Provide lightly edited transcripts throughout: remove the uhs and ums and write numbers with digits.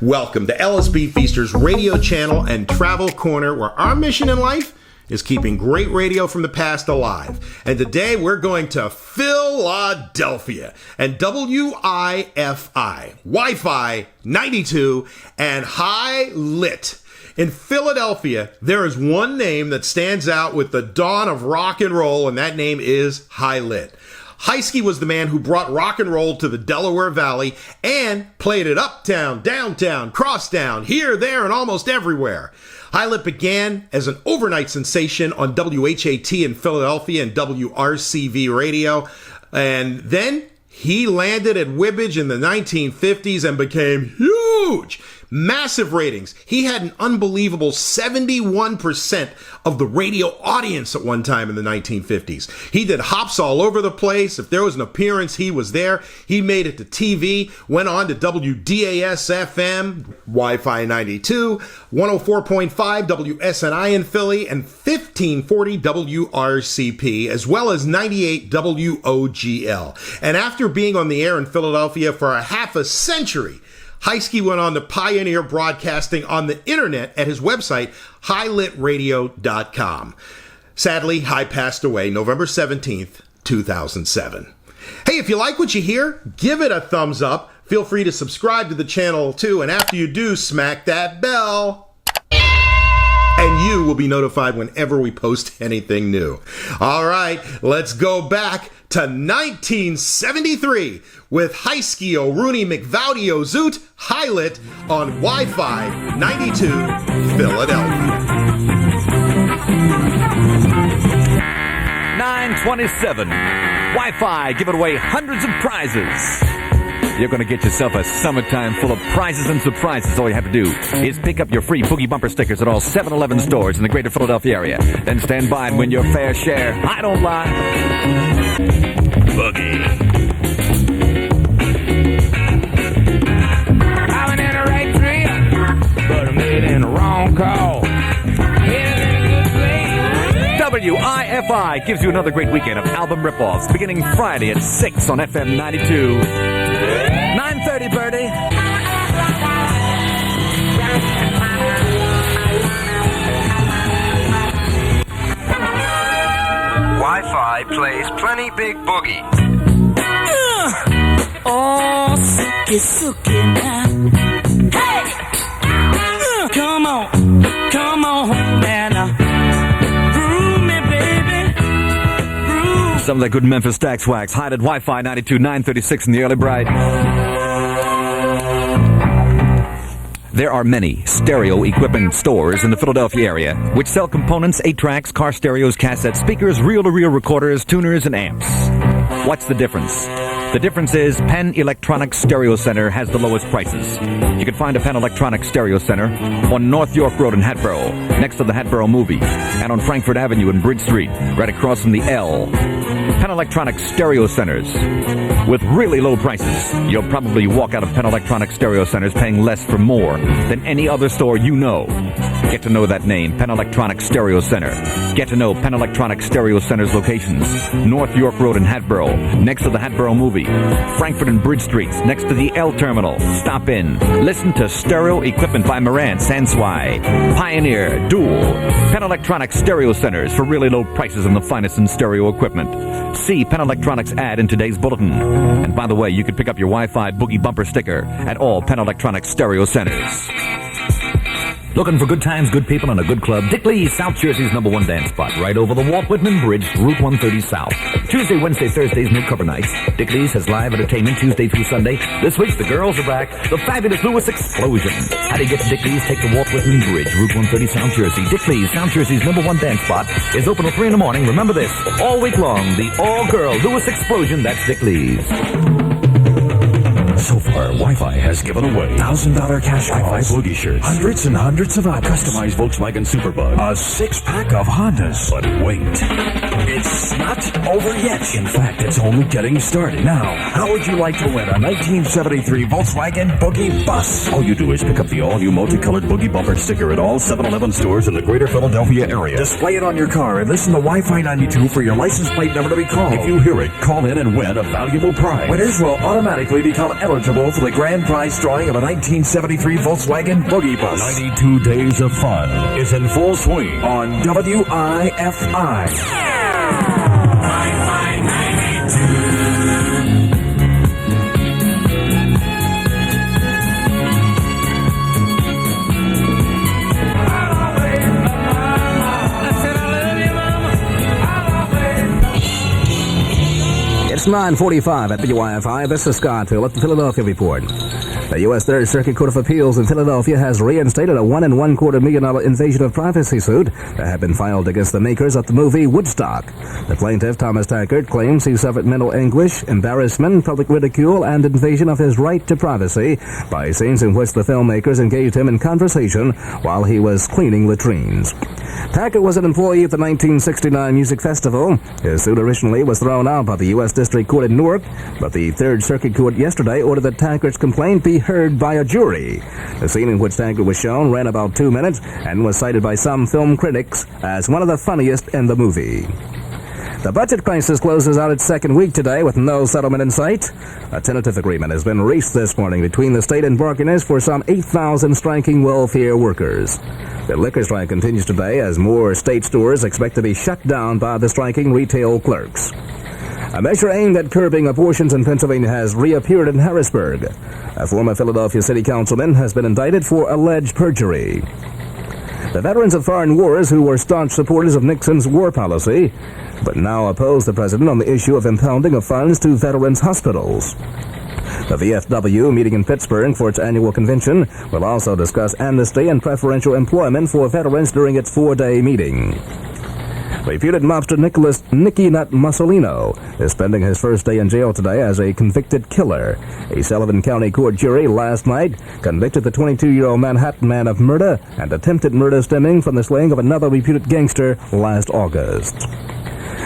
Welcome to LSB Feaster's radio channel and travel corner, where our mission in life is keeping great radio from the past alive. And today we're going to Philadelphia and WIFI, Wi-Fi 92, and High Lit. In Philadelphia, there is one name that stands out with the dawn of rock and roll, and that name is High Lit. Hyski was the man who brought rock and roll to the Delaware Valley and played it uptown, downtown, crosstown, here, there, and almost everywhere. High Lit began as an overnight sensation on WHAT in Philadelphia and WRCV Radio, and then he landed at WIBBAGE in the 1950s and became huge. Massive ratings. He had an unbelievable 71% of the radio audience at one time in the 1950s. He did hops all over the place. If there was an appearance, he was there. He made it to TV, went on to WDAS FM, Wi-Fi 92, 104.5 WSNI in Philly, and 1540 WRCP, as well as 98 WOGL. And after being on the air in Philadelphia for a half a century, Hyski went on to pioneer broadcasting on the internet at his website, highlitradio.com. Sadly, High passed away November 17th, 2007. Hey, if you like what you hear, give it a thumbs up. Feel free to subscribe to the channel too, and after you do, smack that bell. And you will be notified whenever we post anything new. All right, let's go back to 1973 with Hyski O'Rooney McVoudy Zoot High Lit on Wi-Fi 92 Philadelphia. 927 Wi-Fi giving away hundreds of prizes. You're going to get yourself a summertime full of prizes and surprises. All you have to do is pick up your free Boogie bumper stickers at all 7-Eleven stores in the greater Philadelphia area. Then stand by and win your fair share. I don't lie. Boogie. I'm in the right tree, but I made in the wrong call. WIFI gives you another great weekend of album ripoffs beginning Friday at 6 on FM 92. 9:30, Birdie. Wi-Fi plays plenty big boogie. Oh, suki now. Hey! Come on home now. Groove me, baby. Groove. Some of that good Memphis Stax wax. Hide at Wi-Fi 92, 936 in the early bright. There are many stereo equipment stores in the Philadelphia area which sell components, 8-tracks, car stereos, cassettes, speakers, reel-to-reel recorders, tuners, and amps. What's the difference? The difference is Penn Electronics Stereo Center has the lowest prices. You can find a Penn Electronics Stereo Center on North York Road in Hatboro, next to the Hatboro Movie, and on Frankford Avenue in Bridge Street, right across from the L. Penn Electronics Stereo Centers. With really low prices, you'll probably walk out of Penn Electronics Stereo Centers paying less for more than any other store you know. Get to know that name, Penn Electronics Stereo Center. Get to know Penn Electronics Stereo Center's locations. North York Road in Hatboro, next to the Hatboro Movie. Frankford and Bridge Streets, next to the L Terminal. Stop in. Listen to Stereo Equipment by Marantz, Sanswai, Pioneer, Dual. Penn Electronics Stereo Centers for really low prices on the finest in stereo equipment. See Penn Electronics ad in today's bulletin. And by the way, you can pick up your Wi-Fi Boogie bumper sticker at all Penn Electronics Stereo Centers. Looking for good times, good people, and a good club? Dick Lee's, South Jersey's #1 dance spot, right over the Walt Whitman Bridge, Route 130 South. Tuesday, Wednesday, Thursdays, no cover nights. Dick Lee's has live entertainment Tuesday through Sunday. This week, the girls are back. The fabulous Lewis Explosion. How do you get to Dick Lee's? Take the Walt Whitman Bridge, Route 130 South Jersey. Dick Lee's, South Jersey's #1 dance spot, is open till 3 in the morning. Remember this, all week long, the all-girl Lewis Explosion, that's Dick Lee's. So far, Wi-Fi has given away $1,000 cash Wi-Fi Boogie shirts, hundreds and hundreds of customized Volkswagen Superbug, a 6-pack of Hondas. But wait, it's not over yet. In fact, it's only getting started. Now, how would you like to win a 1973 Volkswagen Boogie bus? All you do is pick up the all-new multicolored Boogie bumper sticker at all 7-Eleven stores in the greater Philadelphia area. Display it on your car and listen to Wi-Fi 92 for your license plate number to be called. If you hear it, call in and win a valuable prize. Winners will automatically become eligible for the grand prize drawing of a 1973 Volkswagen Boogie Bus. 92 days of fun is in full swing on WIFI. It's 9:45 at WIFI. This is Scott Hill at the Philadelphia Report. The U.S. Third Circuit Court of Appeals in Philadelphia has reinstated a $1 1/4 million invasion of privacy suit that had been filed against the makers of the movie Woodstock. The plaintiff, Thomas Tackert, claims he suffered mental anguish, embarrassment, public ridicule, and invasion of his right to privacy by scenes in which the filmmakers engaged him in conversation while he was cleaning latrines. Tackert was an employee at the 1969 Music Festival. His suit originally was thrown out by the U.S. District Court in Newark, but the Third Circuit Court yesterday ordered that Tackert's complaint be heard by a jury. The scene in which Tackert was shown ran about 2 minutes and was cited by some film critics as one of the funniest in the movie. The budget crisis closes out its second week today with no settlement in sight. A tentative agreement has been reached this morning between the state and bargainers for some 8,000 striking welfare workers. The liquor strike continues today as more state stores expect to be shut down by the striking retail clerks. A measure aimed at curbing abortions in Pennsylvania has reappeared in Harrisburg. A former Philadelphia city councilman has been indicted for alleged perjury. The veterans of foreign wars who were staunch supporters of Nixon's war policy, but now oppose the president on the issue of impounding of funds to veterans' hospitals. The VFW, meeting in Pittsburgh for its annual convention, will also discuss amnesty and preferential employment for veterans during its 4-day meeting. Reputed mobster Nicky Nut Mussolino is spending his first day in jail today as a convicted killer. A Sullivan County court jury last night convicted the 22-year-old Manhattan man of murder and attempted murder stemming from the slaying of another reputed gangster last August.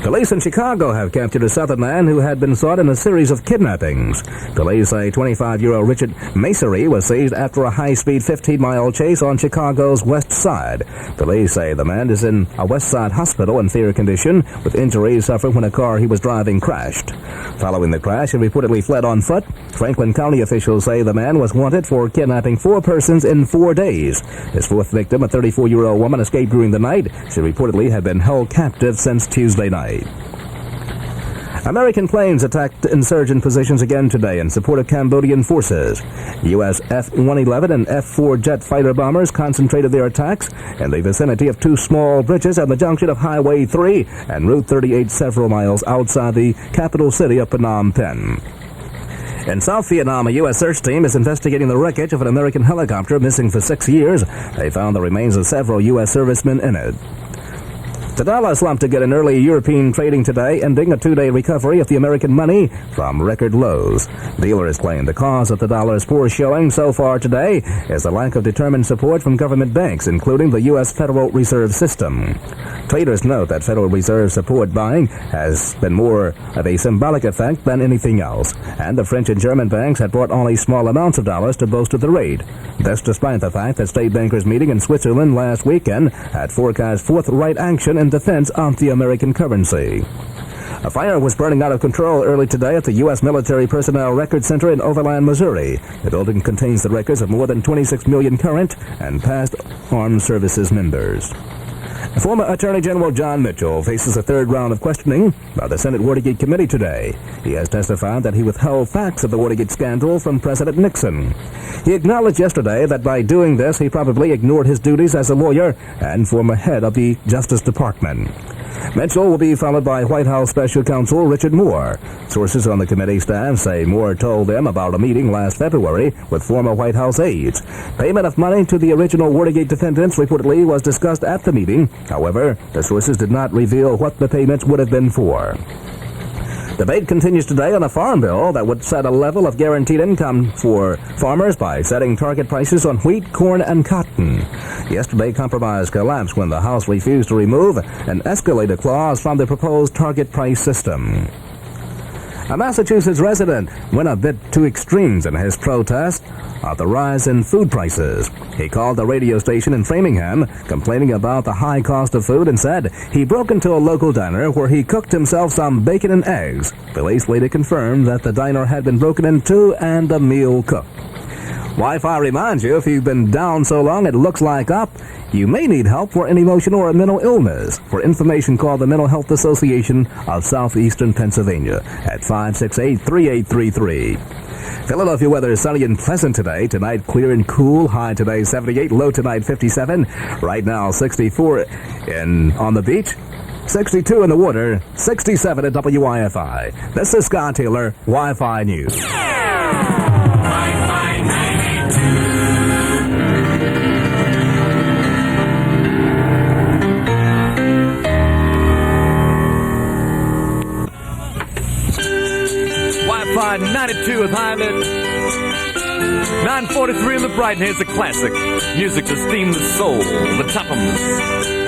Police in Chicago have captured a Southern man who had been sought in a series of kidnappings. Police say 25-year-old Richard Macery was seized after a high-speed 15-mile chase on Chicago's west side. Police say the man is in a west side hospital in fair condition, with injuries suffered when a car he was driving crashed. Following the crash, he reportedly fled on foot. Franklin County officials say the man was wanted for kidnapping 4 persons in 4 days. His fourth victim, a 34-year-old woman, escaped during the night. She reportedly had been held captive since Tuesday night. American planes attacked insurgent positions again today in support of Cambodian forces. U.S. F-111 and F-4 jet fighter bombers concentrated their attacks in the vicinity of 2 small bridges at the junction of Highway 3 and Route 38 several miles outside the capital city of Phnom Penh. In South Vietnam, a U.S. search team is investigating the wreckage of an American helicopter missing for 6 years. They found the remains of several U.S. servicemen in it. The dollar slumped again in early European trading today, ending a 2-day recovery of the American money from record lows. Dealers claim the cause of the dollar's poor showing so far today is the lack of determined support from government banks, including the U.S. Federal Reserve System. Traders note that Federal Reserve support buying has been more of a symbolic effect than anything else, and the French and German banks had bought only small amounts of dollars to bolster the rate. This despite the fact that state bankers meeting in Switzerland last weekend had forecast forthright action in defense of the American currency. A fire was burning out of control early today at the U.S. Military Personnel Record Center in Overland, Missouri. The building contains the records of more than 26 million current and past armed services members. Former Attorney General John Mitchell faces a 3rd round of questioning by the Senate Watergate Committee today. He has testified that he withheld facts of the Watergate scandal from President Nixon. He acknowledged yesterday that by doing this, he probably ignored his duties as a lawyer and former head of the Justice Department. Mitchell will be followed by White House Special Counsel Richard Moore. Sources on the committee staff say Moore told them about a meeting last February with former White House aides. Payment of money to the original Watergate defendants reportedly was discussed at the meeting. However, the sources did not reveal what the payments would have been for. Debate continues today on a farm bill that would set a level of guaranteed income for farmers by setting target prices on wheat, corn, and cotton. Yesterday, compromise collapsed when the House refused to remove an escalator clause from the proposed target price system. A Massachusetts resident went a bit to extremes in his protest of the rise in food prices. He called the radio station in Framingham, complaining about the high cost of food, and said he broke into a local diner where he cooked himself some bacon and eggs. Police later confirmed that the diner had been broken into and the meal cooked. Wi-Fi reminds you, if you've been down so long it looks like up, you may need help for an emotional or a mental illness. For information, call the Mental Health Association of Southeastern Pennsylvania at 568-3833. Philadelphia weather is sunny and pleasant today. Tonight, clear and cool. High today, 78. Low tonight, 57. Right now, 64 on the beach. 62 in the water. 67 at WIFI. This is Scott Taylor, Wi-Fi News. Wi-Fi 92. Wi-Fi 92 with Hyman. 9:43 in the bright, and here's the classic music to steam the soul, the Tophams.